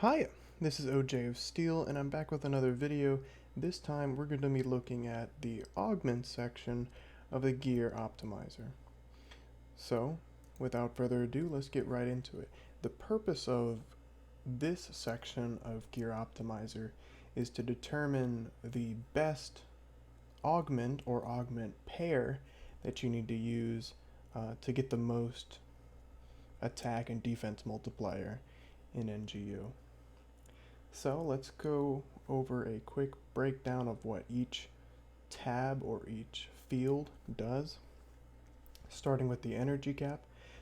Hiya, this is OJ of Steel, and I'm back with another video. This time we're going to be looking at the Augments section of the Gear Optimizer. So, without further ado, let's get right into it. The purpose of this section of Gear Optimizer is to determine the best augment or augment pair that you need to use to get the most attack and defense multiplier in NGU. So let's go over a quick breakdown of what each tab or each field does, starting with the energy cap.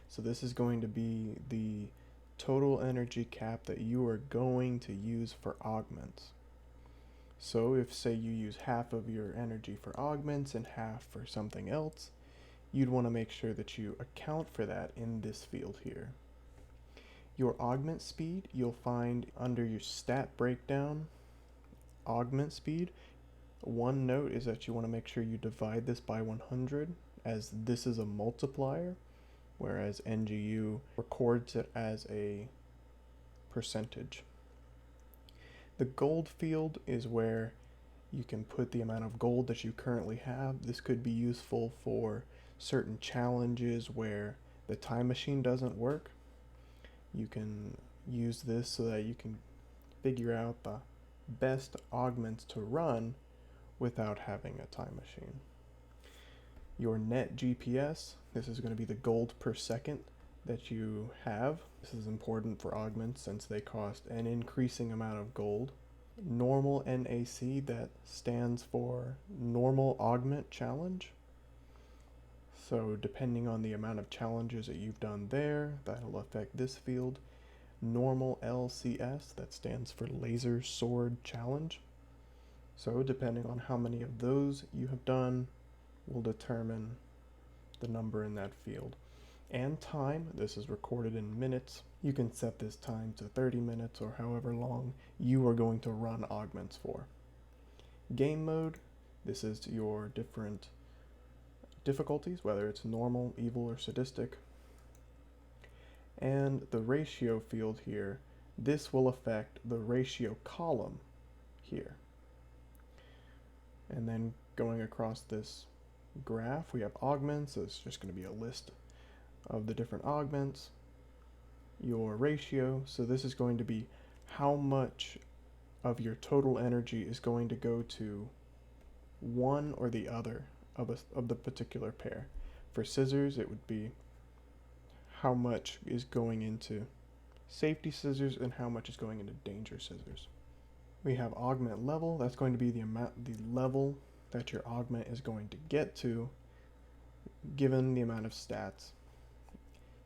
So this is going to be the total energy cap that you are going to use for augments. So if, say, you use half of your energy for augments and half for something else, you'd want to make sure that you account for that in this field here. Your augment speed, you'll find under your stat breakdown, augment speed. One note is that you want to make sure you divide this by 100, as this is a multiplier, whereas NGU records it as a percentage. The gold field is where you can put the amount of gold that you currently have. This could be useful for certain challenges where the time machine doesn't work. You can use this so that you can figure out the best augments to run without having a time machine. Your net GPS, this is going to be the gold per second that you have. This is important for augments since they cost an increasing amount of gold. Normal NAC, that stands for normal augment challenge. So depending on the amount of challenges that you've done there, that'll affect this field. Normal LCS, that stands for laser sword challenge. So depending on how many of those you have done will determine the number in that field. And time, this is recorded in minutes. You can set this time to 30 minutes or however long you are going to run augments for. Game mode, this is your different difficulties, whether it's normal, evil, or sadistic. And the ratio field here, this will affect the ratio column here. And then going across this graph, we have augments. So it's just going to be a list of the different augments. Your ratio, so this is going to be how much of your total energy is going to go to one or the other of the particular pair. For scissors, it would be how much is going into safety scissors and how much is going into danger scissors. We have augment level. That's going to be the level that your augment is going to get to given the amount of stats.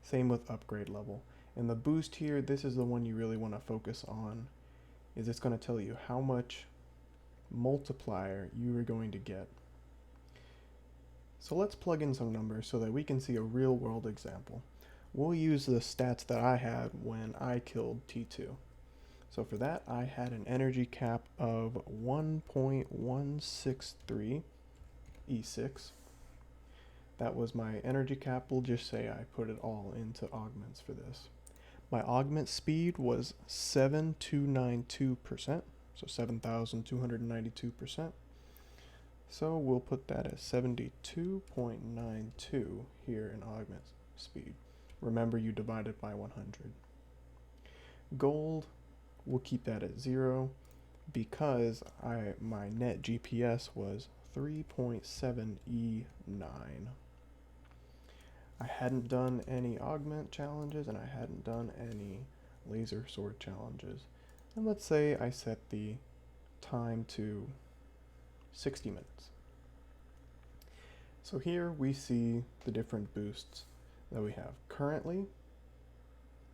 Same with upgrade level. And the boost here, this is the one you really want to focus on, is it's going to tell you how much multiplier you are going to get. So let's plug in some numbers so that we can see a real world example. We'll use the stats that I had when I killed T2. So for that, I had an energy cap of 1.163 E6. That was my energy cap. We'll just say I put it all into augments for this. My augment speed was 7292%, so 7,292%. So we'll put that at 72.92 here in augment speed. Remember, you divide it by 100. Gold, we'll keep that at 0 because my net GPS was 3.7 E9. I hadn't done any augment challenges and I hadn't done any laser sword challenges. And let's say I set the time to 60 minutes. So here we see the different boosts that we have. Currently,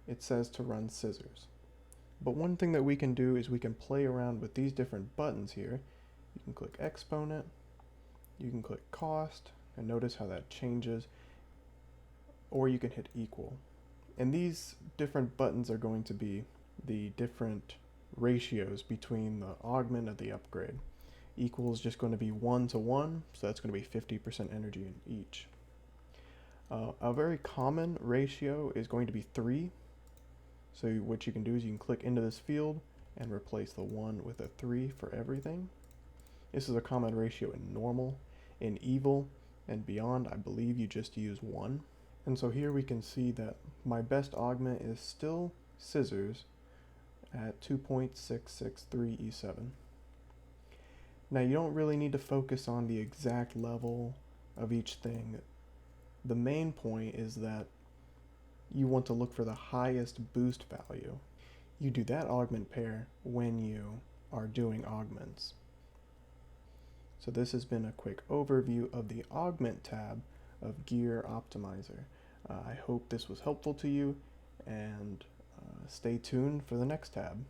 it says to run scissors. But one thing that we can do is we can play around with these different buttons here. You can click exponent, you can click cost, and notice how that changes, or you can hit equal. And these different buttons are going to be the different ratios between the augment and the upgrade. Equal is just going to be 1 to 1, so that's going to be 50% energy in each. A very common ratio is going to be 3. So what you can do is you can click into this field and replace the 1 with a 3 for everything. This is a common ratio in normal. In evil and beyond, I believe you just use 1. And so here we can see that my best augment is still scissors at 2.663 E7. Now you don't really need to focus on the exact level of each thing. The main point is that you want to look for the highest boost value. You do that augment pair when you are doing augments. So this has been a quick overview of the Augment tab of Gear Optimizer. I hope this was helpful to you, and stay tuned for the next tab.